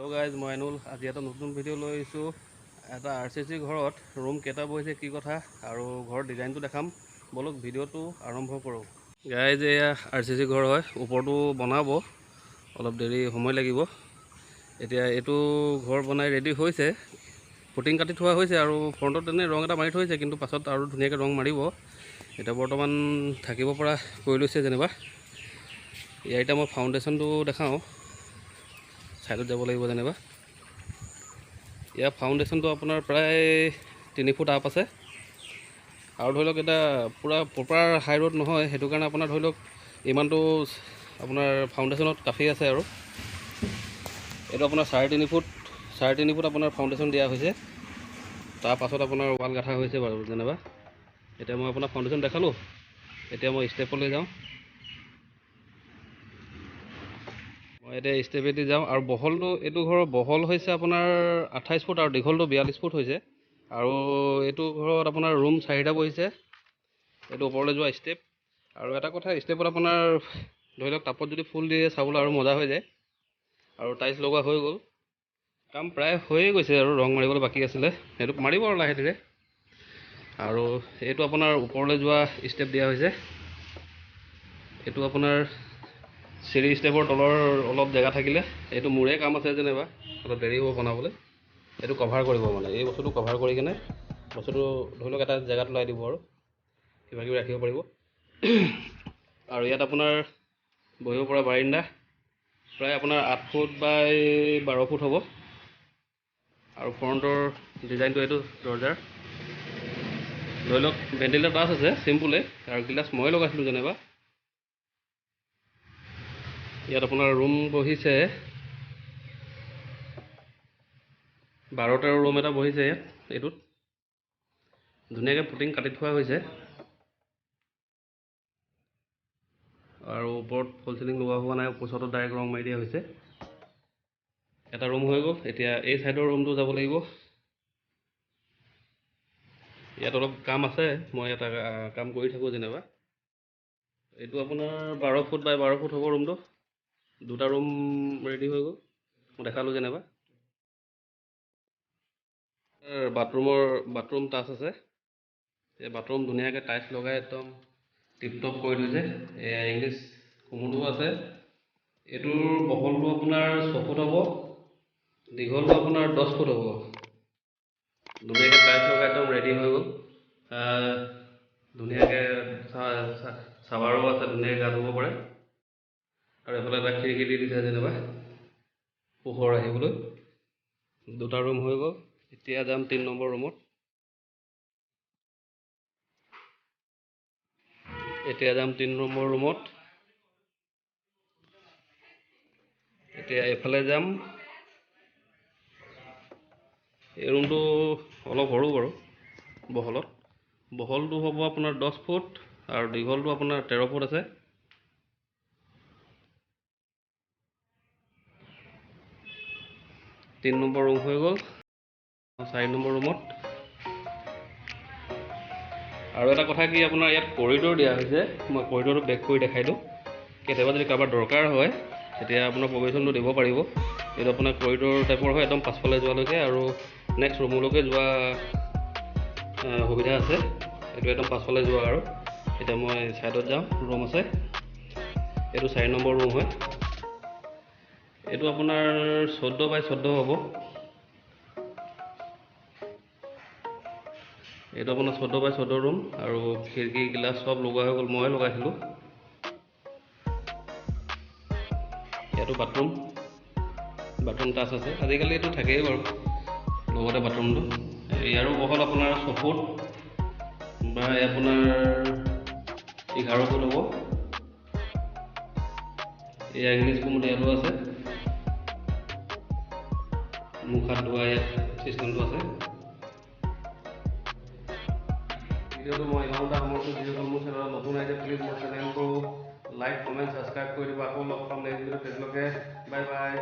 Hello' guys, মই আনুল। আজি এটা নতুন ভিডিঅ' লৈ আহিছোঁ। এটা RCC ঘৰত ৰুম কেইটা বহিছে কি কথা আৰু ঘৰৰ ডিজাইনটো দেখাম। বলক ভিডিঅ'টো আৰম্ভ কৰোঁ। গাইজ, এয়া RCC ঘৰ হয়। ওপৰটো বনাব, অলপ দেৰি সময় লাগিব। এতিয়া এইটো ঘৰ বনাই ৰেডি হৈছে, ফুটিং কাটি থোৱা হৈছে আৰু ফ্ৰণ্টত এনেই ৰং এটা মাৰি থৈছে, কিন্তু পাছত আৰু ধুনীয়াকৈ ৰং মাৰিব। এতিয়া বৰ্তমান থাকিব পৰা কৰি লৈছে যেনিবা। ইয়াৰ এতিয়া মই ফাউণ্ডেশ্যনটো দেখাওঁ। ছাইডত যাব লাগিব যেনিবা। ইয়াৰ ফাউণ্ডেশ্যনটো আপোনাৰ প্ৰায় 3 ফুট আপ আছে আৰু ধৰি লওক এটা পূৰা প্ৰপাৰ হাই ৰোড নহয়, সেইটো কাৰণে আপোনাৰ ধৰি লওক ইমানটো আপোনাৰ ফাউণ্ডেশ্যনত কাফি আছে। আৰু এইটো আপোনাৰ 3.5 ফুট আপোনাৰ ফাউণ্ডেশ্যন দিয়া হৈছে। তাৰ পাছত আপোনাৰ ৱাল গাঠা হৈছে বাৰু যেনিবা। এতিয়া মই আপোনাৰ ফাউণ্ডেশ্যন দেখালোঁ, এতিয়া মই ষ্টেপলৈ যাওঁ। মই এতিয়া ষ্টেপেদি যাওঁ আৰু বহলটো, এইটো ঘৰৰ বহল হৈছে আপোনাৰ 28 ফুট আৰু দীঘলটো 42 ফুট হৈছে। আৰু এইটো ঘৰত আপোনাৰ ৰুম 4টা বহিছে। এইটো ওপৰলৈ যোৱা ষ্টেপ। আৰু এটা কথা, ষ্টেপত আপোনাৰ ধৰি লওক টাপত যদি ফুল দিয়ে চাবলৈ আৰু মজা হৈ যায়। আৰু টাইলছ লগোৱা হৈ গ'ল, কাম প্ৰায় হৈয়ে গৈছে আৰু ৰং মাৰিবলৈ বাকী আছিলে, সেইটো মাৰিব আৰু লাহে ধীৰে। আৰু এইটো আপোনাৰ ওপৰলৈ যোৱা ষ্টেপ দিয়া হৈছে। এইটো আপোনাৰ চিৰি ষ্টেপৰ তলৰ অলপ জেগা থাকিলে, এইটো মোৰে কাম আছে যেনিবা, অলপ দেৰি হ'ব বনাবলৈ। এইটো কভাৰ কৰিব, মানে এই বস্তুটো কভাৰ কৰি কিনে বস্তুটো ধৰি লওক এটা জেগাত ওলাই দিব আৰু কিবা কিবি ৰাখিব পাৰিব। আৰু ইয়াত আপোনাৰ বহিব পৰা বাৰিণ্ডা প্ৰায় আপোনাৰ 8 ফুট বাই 12 ফুট হ'ব। আৰু ফ্ৰণ্টৰ ডিজাইনটো এইটো দৰজাৰ ধৰি লওক ভেণ্টিলেটাৰ টাচ আছে চিম্পুলে, আৰু গ্লাছ মই লগাইছিলোঁ যেনিবা। ইয়াত আপোনাৰ ৰুম বহিছে 12টা ৰুম এটা বহিছে ইয়াত। এইটোত ধুনীয়াকৈ ফুটিং কাটি থোৱা হৈছে আৰু ওপৰত ফল চিলিং লগোৱা হোৱা নাই, ওপৰত ডাইৰেক্ট ৰং মাৰি দিয়া হৈছে। এটা ৰুম হৈ গ'ল। এতিয়া এই ছাইডৰ ৰুমটো যাব লাগিব। ইয়াত অলপ কাম আছে, মই এটা কাম কৰি থাকোঁ যেনিবা। এইটো আপোনাৰ 12 ফুট বাই 12 ফুট হ'ব ৰুমটো। 2টা ৰুম ৰেডি হৈ গ'ল, মই দেখালোঁ যেনিবা। বাথৰুম টাচ আছে। এই বাথৰুম ধুনীয়াকৈ টাইলছ লগাই একদম টিপটপ কৰি থৈছে। এয়া ইংলিছ কোমোডো আছে। এইটোৰ বহলটো আপোনাৰ 6 ফুট হ'ব, দীঘলটো আপোনাৰ 10 ফুট হ'ব। ধুনীয়াকৈ টাইলছ লগাই একদম ৰেডি হৈ গ'ল। ধুনীয়াকৈ চাৱাৰো আছে, ধুনীয়াকৈ গা ধুব পাৰে। আৰু এইফালে এটা খিৰিকী দি দিছে যেনিবা পোহৰ আহিবলৈ। 2টা ৰুম হৈ গ'ল। এতিয়া যাম 3 নম্বৰ ৰুমত। এতিয়া এইফালে যাম। এই ৰুমটো অলপ সৰু বাৰু বহলটো হ'ব আপোনাৰ 10 ফুট আৰু দীঘলটো আপোনাৰ 13 ফুট আছে। তিন নম্বৰ ৰুম হৈ গ'ল। 4 নম্বৰ ৰুমত। আৰু এটা কথা কি, আপোনাৰ ইয়াত কৰিডৰ দিয়া হৈছে। মই কৰিডৰটো বেক কৰি দেখাই দিওঁ। কেতিয়াবা যদি কাৰোবাৰ দৰকাৰ হয় তেতিয়া আপোনাৰ প্ৰভিশ্যনটো দিব পাৰিব। এইটো আপোনাৰ কৰিডৰ টাইপৰ হয়, একদম পাছফালে যোৱালৈকে আৰু নেক্সট ৰুমলৈকে যোৱা সুবিধা আছে। এইটো একদম পাছফালে যোৱা। আৰু এতিয়া মই ছাইডত যাম, ৰুম আছে। এইটো 4 নম্বৰ ৰুম হয়। এইটো আপোনাৰ 14 বাই 14 হ'ব। এইটো আপোনাৰ 14 বাই 14 ৰুম আৰু খিৰিকী গিলাচ চব লগোৱা হৈ গ'ল, মই লগাইছিলোঁ। ইয়াতো বাথৰুম টাচ আছে। আজিকালি এইটো থাকেই বাৰু লগতে বাথৰুমটো। ইয়াৰো বহল আপোনাৰ 6 ফুট বা আপোনাৰ 11 ফুট হ'ব। এয়া ইংলিছ কোমোড ইয়াতো আছে, মুখ হাত ধোৱা ইয়াত চিষ্টেমটো আছে। ভিডিঅ'টো মই ইমানটা সামৰিছোঁ। ভিডিঅ'টো মোৰ চেনেলত নতুন আহিছে, প্লিজ মোৰ চেনেলটো লাইক, কমেণ্ট, ছাবস্ক্ৰাইব কৰি দিব। আকৌ লগ পাম নেক্সট ভিডিঅ'ত। তেতিয়ালৈকে বাই বাই।